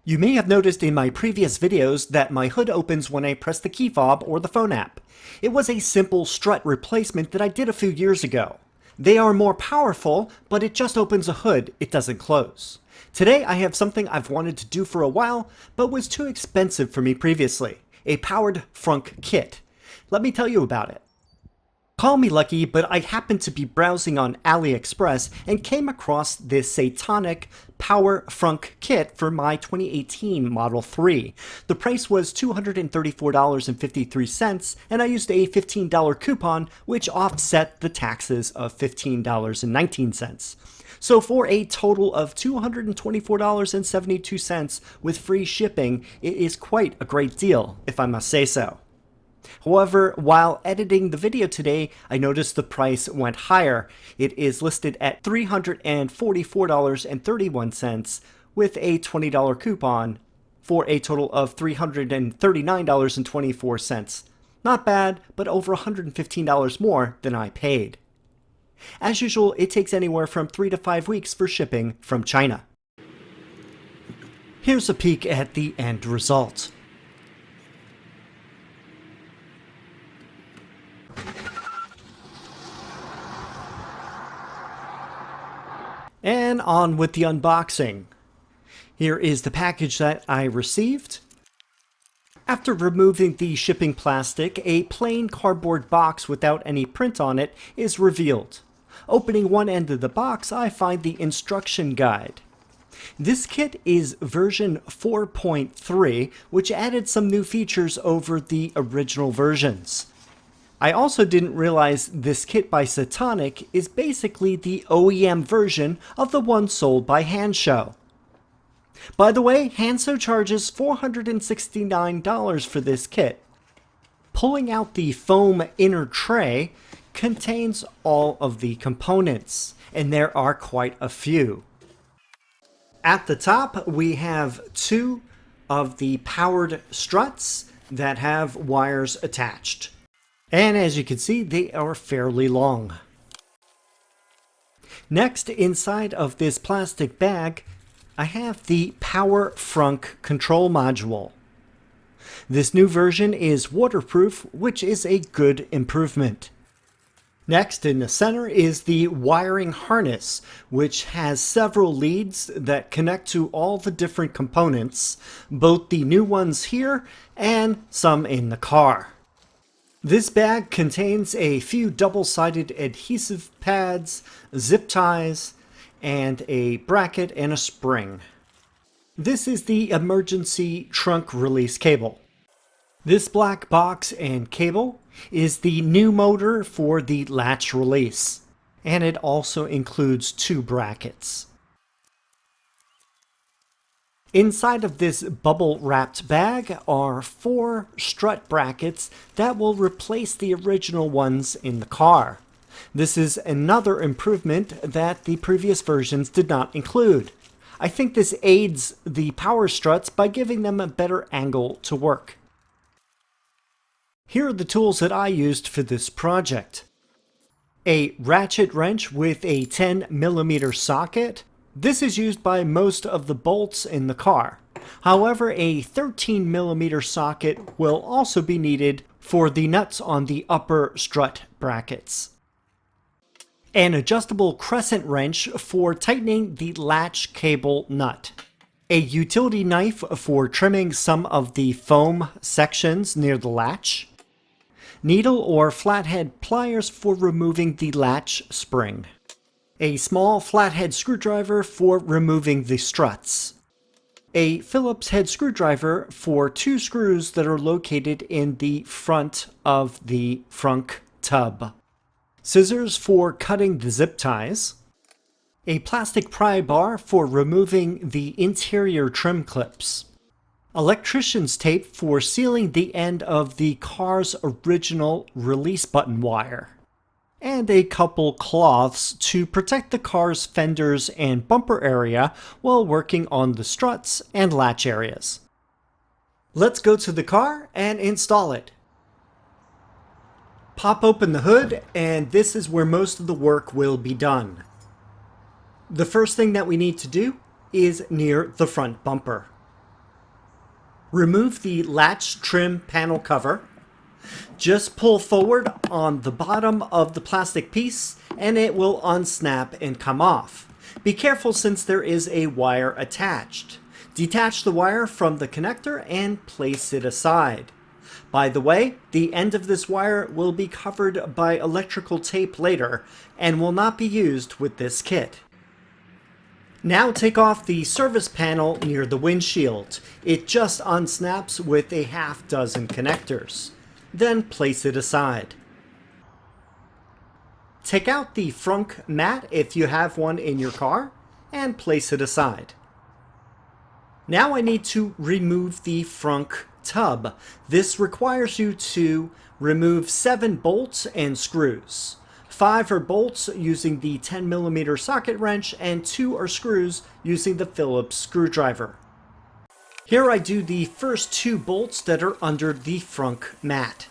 You may have noticed in my previous videos that my hood opens when I press the key fob or the phone app. It was a simple strut replacement that I did a few years ago. They are more powerful, but it just opens a hood, it doesn't close. Today I have something I've wanted to do for a while, but was too expensive for me previously. A powered Frunk Kit. Let me tell you about it. Call me lucky, but I happened to be browsing on AliExpress and came across this Satonic Power Frunk Kit for my 2018 Model 3. The price was $234.53, and I used a $15 coupon, which offset the taxes of $15.19. So for a total of $224.72 with free shipping, it is quite a great deal, if I must say so. However, while editing the video today, I noticed the price went higher. It is listed at $344.31 with a $20 coupon for a total of $339.24. Not bad, but over $115 more than I paid. As usual, it takes anywhere from 3 to 5 weeks for shipping from China. Here's a peek at the end result. And on with the unboxing. Here is the package that I received. After removing the shipping plastic, a plain cardboard box without any print on it is revealed. Opening one end of the box, I find the instruction guide. This kit is version 4.3, which added some new features over the original versions. I also didn't realize this kit by Satonic is basically the OEM version of the one sold by Hansshow. By the way, Hansshow charges $469 for this kit. Pulling out the foam inner tray contains all of the components, and there are quite a few. At the top, we have two of the powered struts that have wires attached. And as you can see, they are fairly long. Next, inside of this plastic bag, I have the Power Frunk control module. This new version is waterproof, which is a good improvement. Next, in the center is the wiring harness, which has several leads that connect to all the different components, both the new ones here and some in the car. This bag contains a few double-sided adhesive pads, zip ties, and a bracket and a spring. This is the emergency trunk release cable. This black box and cable is the new motor for the latch release, and it also includes 2 brackets. Inside of this bubble-wrapped bag are 4 strut brackets that will replace the original ones in the car. This is another improvement that the previous versions did not include. I think this aids the power struts by giving them a better angle to work. Here are the tools that I used for this project. A ratchet wrench with a 10mm socket. This is used by most of the bolts in the car. However, a 13mm socket will also be needed for the nuts on the upper strut brackets. An adjustable crescent wrench for tightening the latch cable nut. A utility knife for trimming some of the foam sections near the latch. Needle or flathead pliers for removing the latch spring. A small flathead screwdriver for removing the struts. A Phillips head screwdriver for 2 screws that are located in the front of the Frunk Tub. Scissors for cutting the zip ties. A plastic pry bar for removing the interior trim clips. Electrician's tape for sealing the end of the car's original release button wire. And a couple cloths to protect the car's fenders and bumper area while working on the struts and latch areas. Let's go to the car and install it. Pop open the hood, and this is where most of the work will be done. The first thing that we need to do is near the front bumper. Remove the latch trim panel cover. Just pull forward on the bottom of the plastic piece and it will unsnap and come off. Be careful since there is a wire attached. Detach the wire from the connector and place it aside. By the way, the end of this wire will be covered by electrical tape later and will not be used with this kit. Now take off the service panel near the windshield. It just unsnaps with a half dozen connectors. Then place it aside. Take out the Frunk mat if you have one in your car and place it aside. Now I need to remove the Frunk Tub. This requires you to remove 7 bolts and screws. 5 are bolts using the 10mm socket wrench and 2 are screws using the Phillips screwdriver. Here I do the first 2 bolts that are under the Frunk mat.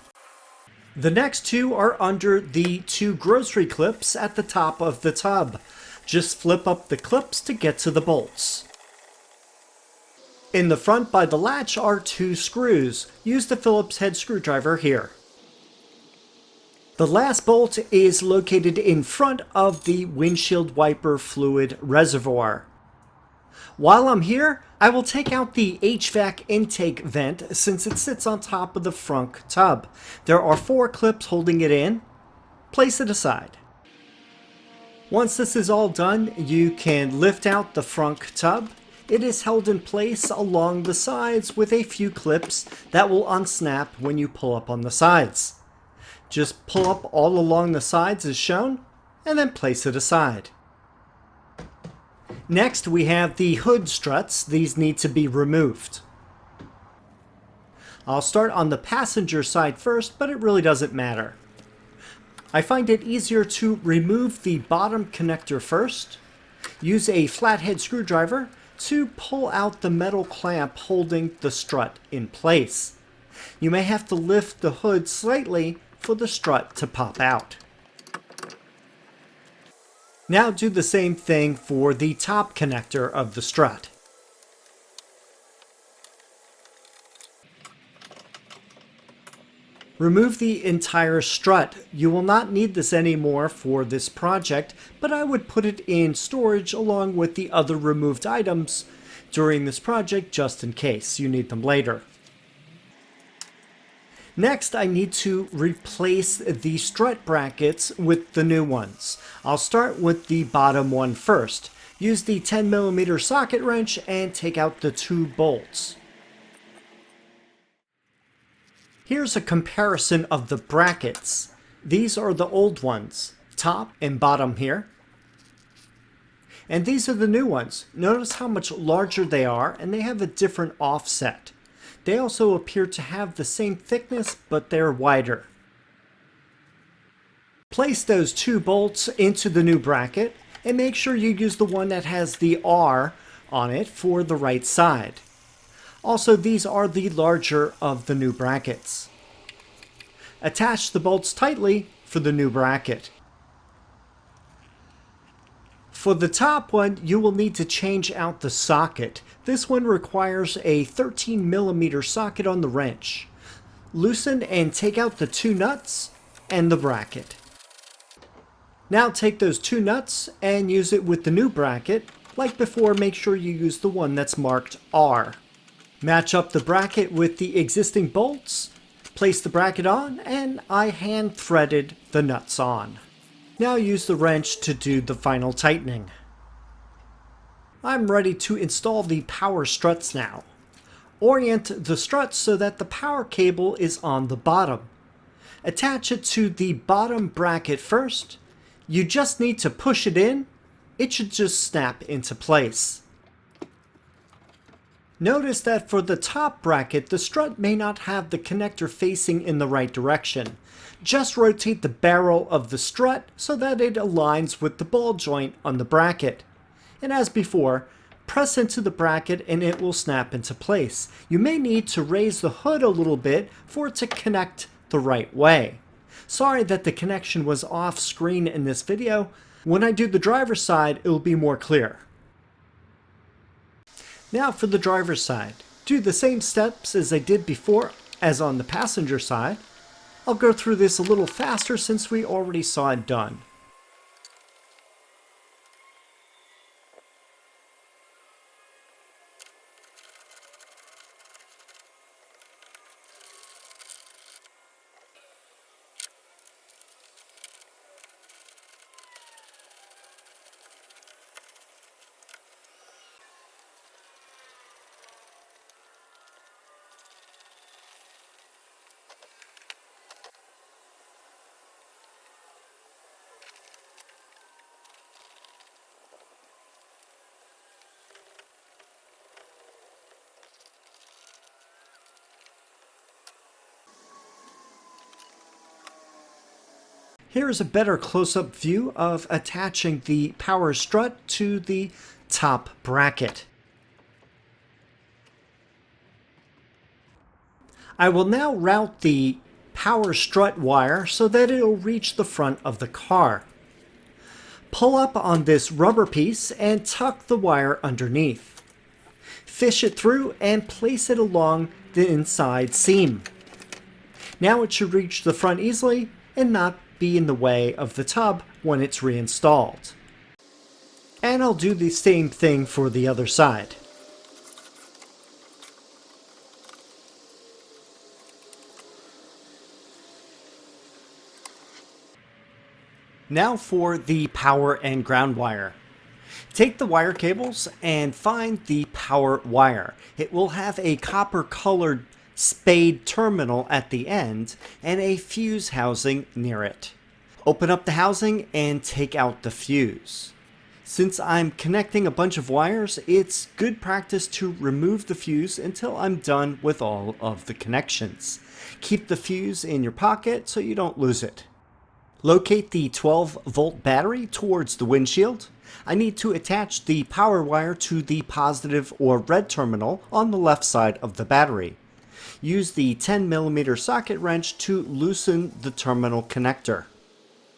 The next 2 are under the 2 grocery clips at the top of the tub. Just flip up the clips to get to the bolts. In the front by the latch are 2 screws. Use the Phillips head screwdriver here. The last bolt is located in front of the windshield wiper fluid reservoir. While I'm here, I will take out the HVAC intake vent since it sits on top of the Frunk tub. There are 4 clips holding it in. Place it aside. Once this is all done, you can lift out the Frunk tub. It is held in place along the sides with a few clips that will unsnap when you pull up on the sides. Just pull up all along the sides as shown, and then place it aside. Next we have the hood struts. These need to be removed. I'll start on the passenger side first, but it really doesn't matter. I find it easier to remove the bottom connector first. Use a flathead screwdriver to pull out the metal clamp holding the strut in place. You may have to lift the hood slightly for the strut to pop out. Now do the same thing for the top connector of the strut. Remove the entire strut. You will not need this anymore for this project, but I would put it in storage along with the other removed items during this project just in case you need them later. Next, I need to replace the strut brackets with the new ones. I'll start with the bottom one first. Use the 10mm socket wrench and take out the 2 bolts. Here's a comparison of the brackets. These are the old ones, top and bottom here. And these are the new ones. Notice how much larger they are, and they have a different offset. They also appear to have the same thickness, but they're wider. Place those 2 bolts into the new bracket, and make sure you use the one that has the R on it for the right side. Also, these are the larger of the new brackets. Attach the bolts tightly for the new bracket. For the top one, you will need to change out the socket. This one requires a 13mm socket on the wrench. Loosen and take out the 2 nuts and the bracket. Now take those 2 nuts and use it with the new bracket. Like before, make sure you use the one that's marked R. Match up the bracket with the existing bolts, place the bracket on, and I hand threaded the nuts on. Now use the wrench to do the final tightening. I'm ready to install the power struts now. Orient the struts so that the power cable is on the bottom. Attach it to the bottom bracket first. You just need to push it in. It should just snap into place. Notice that for the top bracket, the strut may not have the connector facing in the right direction. Just rotate the barrel of the strut so that it aligns with the ball joint on the bracket. And as before, press into the bracket and it will snap into place. You may need to raise the hood a little bit for it to connect the right way. Sorry that the connection was off screen in this video. When I do the driver's side, it will be more clear. Now for the driver's side. Do the same steps as I did before as on the passenger side. I'll go through this a little faster since we already saw it done. Here is a better close-up view of attaching the power strut to the top bracket. I will now route the power strut wire so that it will reach the front of the car. Pull up on this rubber piece and tuck the wire underneath. Fish it through and place it along the inside seam. Now it should reach the front easily and not be in the way of the tub when it's reinstalled. And I'll do the same thing for the other side. Now for the power and ground wire. Take the wire cables and find the power wire. It will have a copper colored spade terminal at the end and a fuse housing near it. Open up the housing and take out the fuse. Since I'm connecting a bunch of wires, it's good practice to remove the fuse until I'm done with all of the connections. Keep the fuse in your pocket so you don't lose it. Locate the 12-volt battery towards the windshield. I need to attach the power wire to the positive or red terminal on the left side of the battery. Use the 10mm socket wrench to loosen the terminal connector.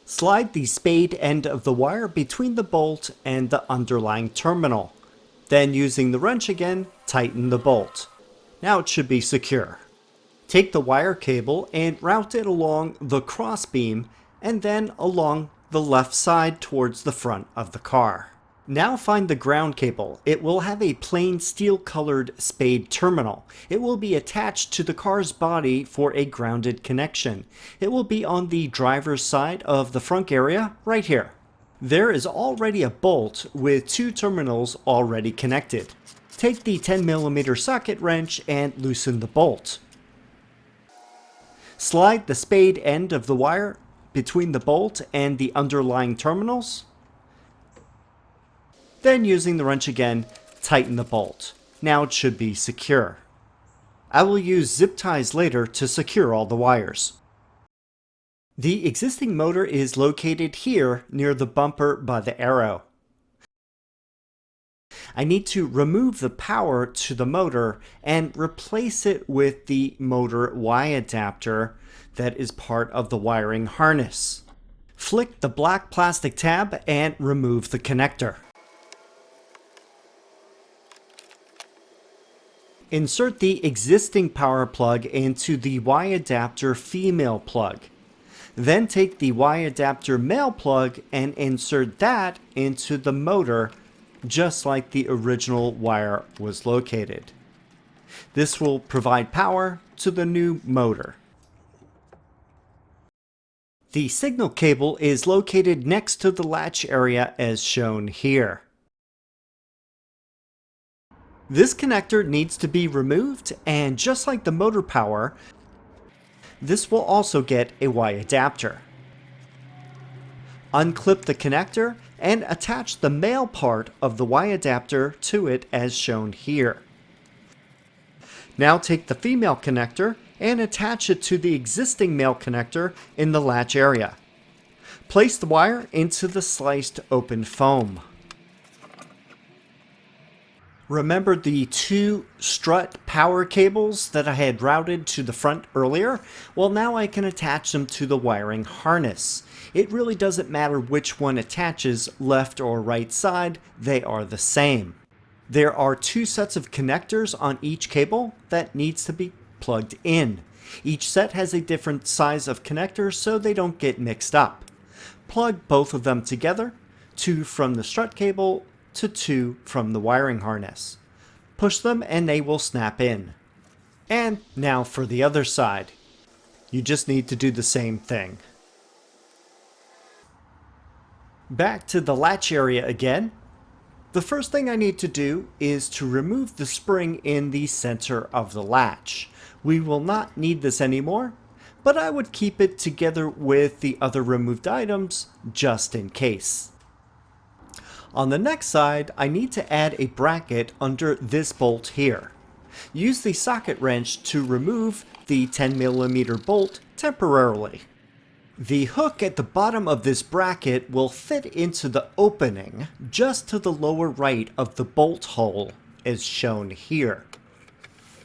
Slide the spade end of the wire between the bolt and the underlying terminal. Then using the wrench again, tighten the bolt. Now it should be secure. Take the wire cable and route it along the crossbeam and then along the left side towards the front of the car. Now find the ground cable. It will have a plain steel-colored spade terminal. It will be attached to the car's body for a grounded connection. It will be on the driver's side of the frunk area right here. There is already a bolt with two terminals already connected. Take the 10mm socket wrench and loosen the bolt. Slide the spade end of the wire between the bolt and the underlying terminals. Then using the wrench again, tighten the bolt. Now it should be secure. I will use zip ties later to secure all the wires. The existing motor is located here near the bumper by the arrow. I need to remove the power to the motor and replace it with the motor Y adapter that is part of the wiring harness. Flick the black plastic tab and remove the connector. Insert the existing power plug into the Y adapter female plug. Then take the Y adapter male plug and insert that into the motor just like the original wire was located. This will provide power to the new motor. The signal cable is located next to the latch area as shown here. This connector needs to be removed, and just like the motor power, this will also get a Y adapter. Unclip the connector and attach the male part of the Y adapter to it as shown here. Now take the female connector and attach it to the existing male connector in the latch area. Place the wire into the sliced open foam. Remember the two strut power cables that I had routed to the front earlier? Well, now I can attach them to the wiring harness. It really doesn't matter which one attaches, left or right side, they are the same. There are two sets of connectors on each cable that needs to be plugged in. Each set has a different size of connectors so they don't get mixed up. Plug both of them together, 2 from the strut cable to 2 from the wiring harness. Push them and they will snap in. And now for the other side. You just need to do the same thing. Back to the latch area again. The first thing I need to do is to remove the spring in the center of the latch. We will not need this anymore, but I would keep it together with the other removed items just in case. On the next side, I need to add a bracket under this bolt here. Use the socket wrench to remove the 10mm bolt temporarily. The hook at the bottom of this bracket will fit into the opening just to the lower right of the bolt hole, as shown here.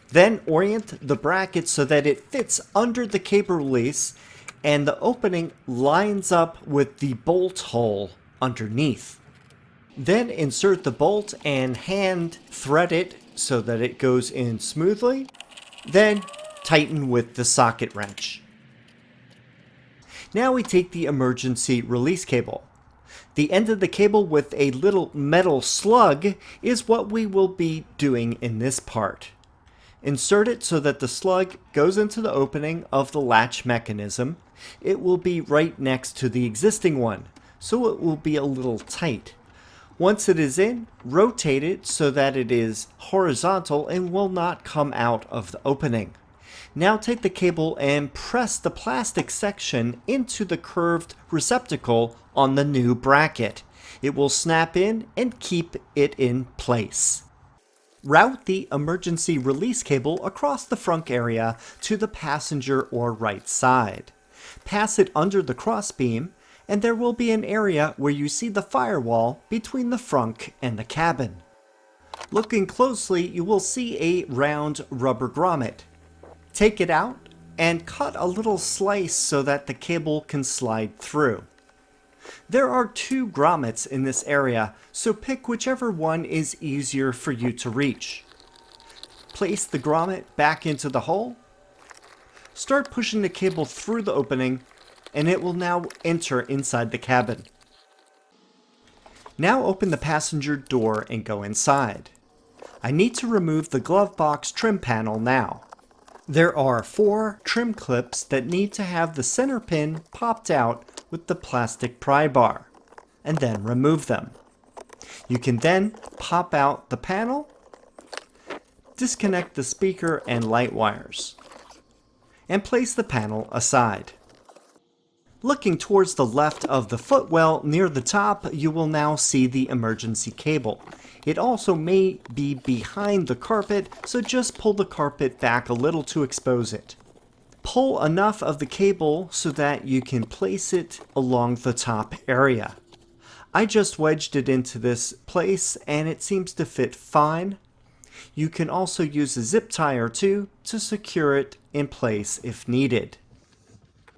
Then orient the bracket so that it fits under the cable release and the opening lines up with the bolt hole underneath. Then insert the bolt and hand thread it so that it goes in smoothly. Then tighten with the socket wrench. Now we take the emergency release cable. The end of the cable with a little metal slug is what we will be doing in this part. Insert it so that the slug goes into the opening of the latch mechanism. It will be right next to the existing one, so it will be a little tight. Once it is in, rotate it so that it is horizontal and will not come out of the opening. Now take the cable and press the plastic section into the curved receptacle on the new bracket. It will snap in and keep it in place. Route the emergency release cable across the frunk area to the passenger or right side. Pass it under the crossbeam, and there will be an area where you see the firewall between the frunk and the cabin. Looking closely, you will see a round rubber grommet. Take it out and cut a little slice so that the cable can slide through. There are 2 grommets in this area, so pick whichever one is easier for you to reach. Place the grommet back into the hole. Start pushing the cable through the opening, and it will now enter inside the cabin. Now open the passenger door and go inside. I need to remove the glove box trim panel now. There are 4 trim clips that need to have the center pin popped out with the plastic pry bar, and then remove them. You can then pop out the panel, disconnect the speaker and light wires, and place the panel aside. Looking towards the left of the footwell near the top, you will now see the emergency cable. It also may be behind the carpet, so just pull the carpet back a little to expose it. Pull enough of the cable so that you can place it along the top area. I just wedged it into this place and it seems to fit fine. You can also use a zip tie or 2 to secure it in place if needed.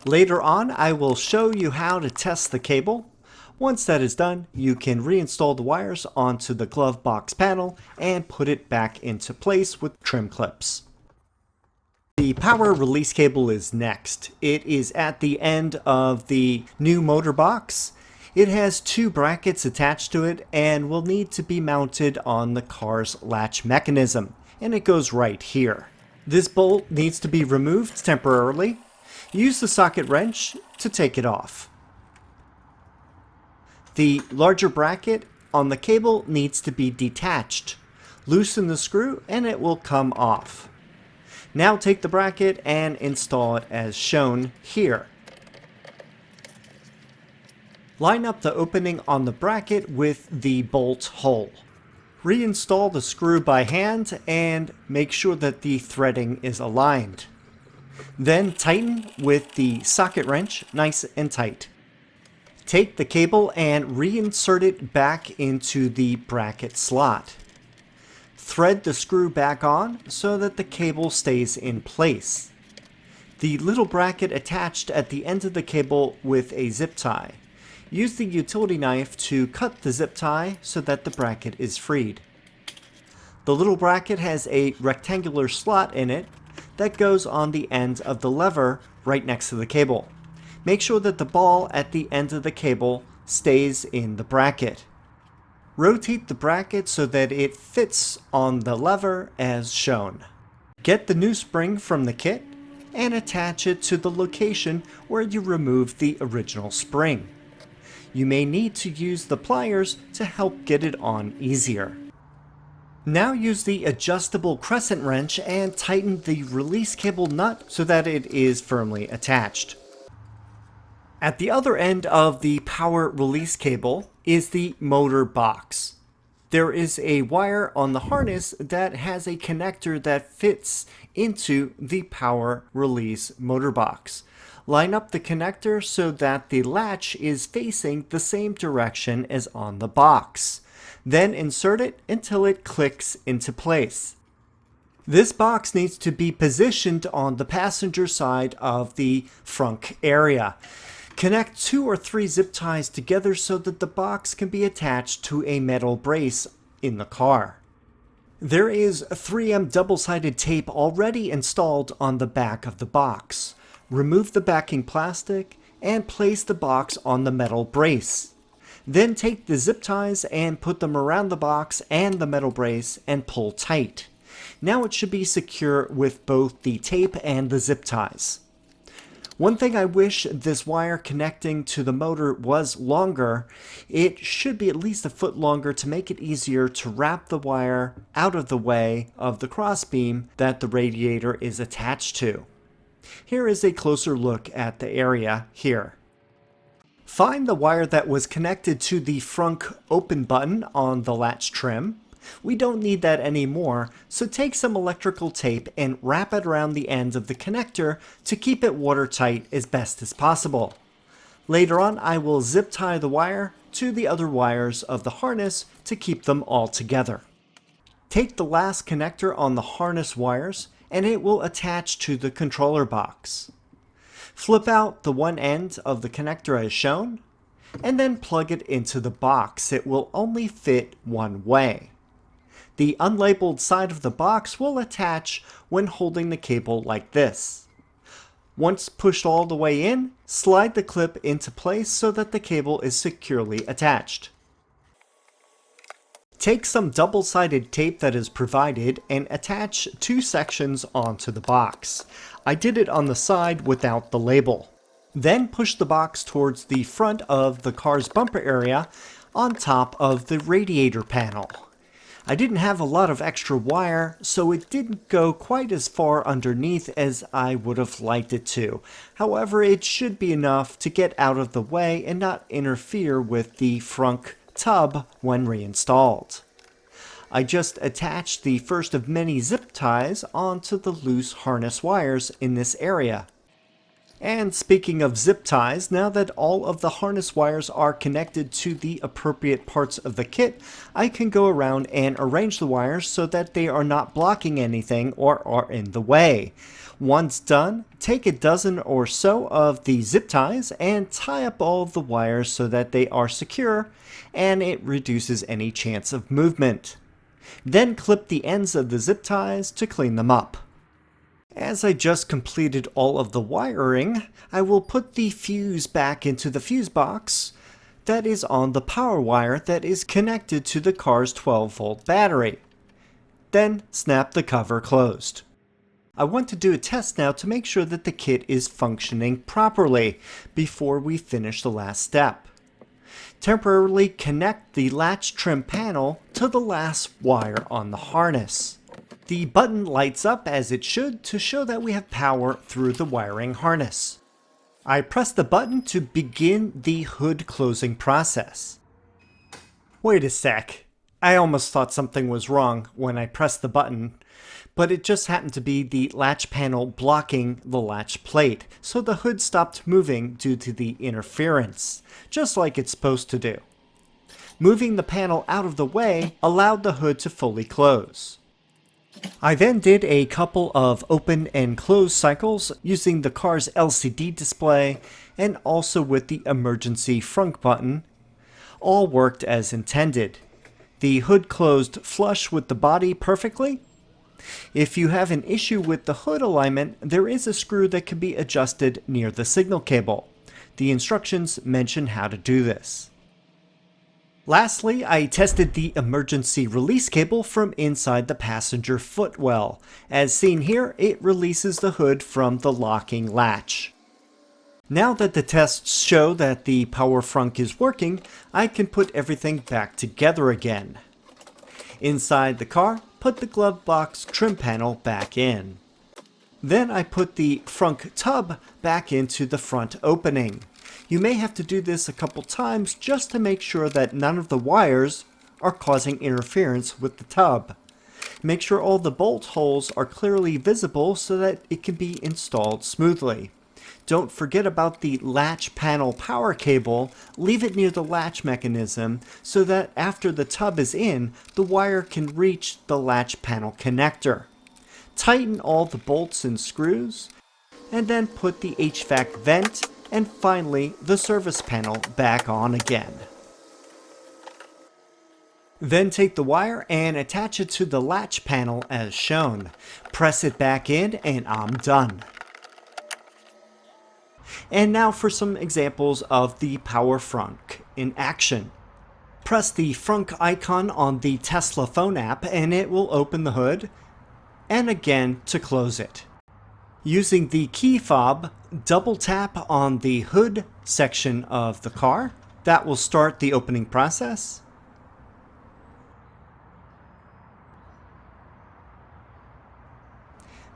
Later on, I will show you how to test the cable. Once that is done, you can reinstall the wires onto the glove box panel and put it back into place with trim clips. The power release cable is next. It is at the end of the new motor box. It has 2 brackets attached to it and will need to be mounted on the car's latch mechanism, and it goes right here. This bolt needs to be removed temporarily. Use the socket wrench to take it off. The larger bracket on the cable needs to be detached. Loosen the screw and it will come off. Now take the bracket and install it as shown here. Line up the opening on the bracket with the bolt hole. Reinstall the screw by hand and make sure that the threading is aligned. Then tighten with the socket wrench nice and tight. Take the cable and reinsert it back into the bracket slot. Thread the screw back on so that the cable stays in place. The little bracket attached at the end of the cable with a zip tie. Use the utility knife to cut the zip tie so that the bracket is freed. The little bracket has a rectangular slot in it that goes on the end of the lever right next to the cable. Make sure that the ball at the end of the cable stays in the bracket. Rotate the bracket so that it fits on the lever as shown. Get the new spring from the kit and attach it to the location where you removed the original spring. You may need to use the pliers to help get it on easier. Now use the adjustable crescent wrench and tighten the release cable nut so that it is firmly attached. At the other end of the power release cable is the motor box. There is a wire on the harness that has a connector that fits into the power release motor box. Line up the connector so that the latch is facing the same direction as on the box. Then insert it until it clicks into place. This box needs to be positioned on the passenger side of the frunk area. Connect 2 or 3 zip ties together so that the box can be attached to a metal brace in the car. There is 3M double-sided tape already installed on the back of the box. Remove the backing plastic and place the box on the metal brace. Then take the zip ties and put them around the box and the metal brace and pull tight. Now it should be secure with both the tape and the zip ties. One thing I wish this wire connecting to the motor was longer. It should be at least a foot longer to make it easier to wrap the wire out of the way of the crossbeam that the radiator is attached to. Here is a closer look at the area here. Find the wire that was connected to the frunk open button on the latch trim. We don't need that anymore, so take some electrical tape and wrap it around the ends of the connector to keep it watertight as best as possible. Later on, I will zip tie the wire to the other wires of the harness to keep them all together. Take the last connector on the harness wires and it will attach to the controller box. Flip out the one end of the connector as shown, and then plug it into the box. It will only fit one way. The unlabeled side of the box will attach when holding the cable like this. Once pushed all the way in, slide the clip into place so that the cable is securely attached. Take some double-sided tape that is provided and attach 2 sections onto the box. I did it on the side without the label. Then push the box towards the front of the car's bumper area on top of the radiator panel. I didn't have a lot of extra wire, so it didn't go quite as far underneath as I would have liked it to. However, it should be enough to get out of the way and not interfere with the Frunk Tub when reinstalled. I just attached the first of many zip ties onto the loose harness wires in this area. And speaking of zip ties, now that all of the harness wires are connected to the appropriate parts of the kit, I can go around and arrange the wires so that they are not blocking anything or are in the way. Once done, take a dozen or so of the zip ties and tie up all of the wires so that they are secure and it reduces any chance of movement. Then clip the ends of the zip ties to clean them up. As I just completed all of the wiring, I will put the fuse back into the fuse box that is on the power wire that is connected to the car's 12-volt battery. Then snap the cover closed. I want to do a test now to make sure that the kit is functioning properly before we finish the last step. Temporarily connect the latch trim panel to the last wire on the harness. The button lights up as it should to show that we have power through the wiring harness. I press the button to begin the hood closing process. Wait a sec. I almost thought something was wrong when I pressed the button, but it just happened to be the latch panel blocking the latch plate, so the hood stopped moving due to the interference, just like it's supposed to do. Moving the panel out of the way allowed the hood to fully close. I then did a couple of open and close cycles using the car's LCD display and also with the emergency frunk button. All worked as intended. The hood closed flush with the body perfectly. If you have an issue with the hood alignment, there is a screw that can be adjusted near the signal cable. The instructions mention how to do this. Lastly, I tested the emergency release cable from inside the passenger footwell. As seen here, it releases the hood from the locking latch. Now that the tests show that the Power Frunk is working, I can put everything back together again. Inside the car, put the glove box trim panel back in. Then I put the Frunk Tub back into the front opening. You may have to do this a couple times just to make sure that none of the wires are causing interference with the tub. Make sure all the bolt holes are clearly visible so that it can be installed smoothly. Don't forget about the latch panel power cable. Leave it near the latch mechanism so that after the tub is in, the wire can reach the latch panel connector. Tighten all the bolts and screws, and then put the HVAC vent and finally the service panel back on again. Then take the wire and attach it to the latch panel as shown. Press it back in and I'm done. And now for some examples of the Power Frunk in action. Press the Frunk icon on the Tesla phone app and it will open the hood, and again to close it. Using the key fob, double tap on the hood section of the car. That will start the opening process.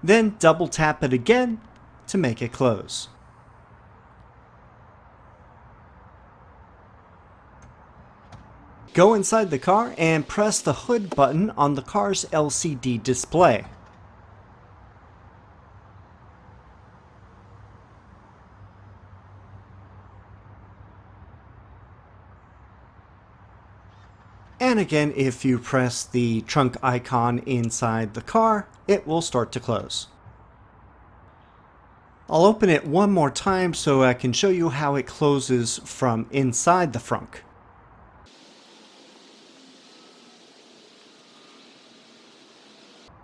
Then double tap it again to make it close. Go inside the car and press the hood button on the car's LCD display. And again, if you press the trunk icon inside the car, it will start to close. I'll open it one more time so I can show you how it closes from inside the frunk.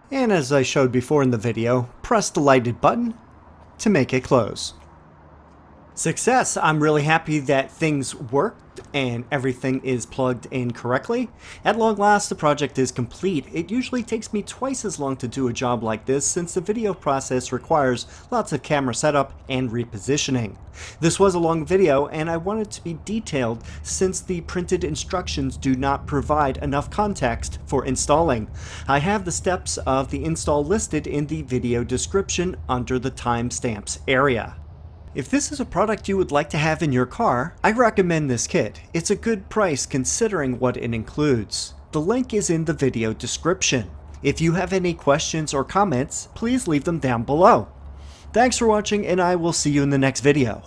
And as I showed before in the video, press the lighted button to make it close. Success! I'm really happy that things worked and everything is plugged in correctly. At long last, the project is complete. It usually takes me twice as long to do a job like this since the video process requires lots of camera setup and repositioning. This was a long video and I wanted to be detailed since the printed instructions do not provide enough context for installing. I have the steps of the install listed in the video description under the timestamps area. If this is a product you would like to have in your car, I recommend this kit. It's a good price considering what it includes. The link is in the video description. If you have any questions or comments, please leave them down below. Thanks for watching and I will see you in the next video.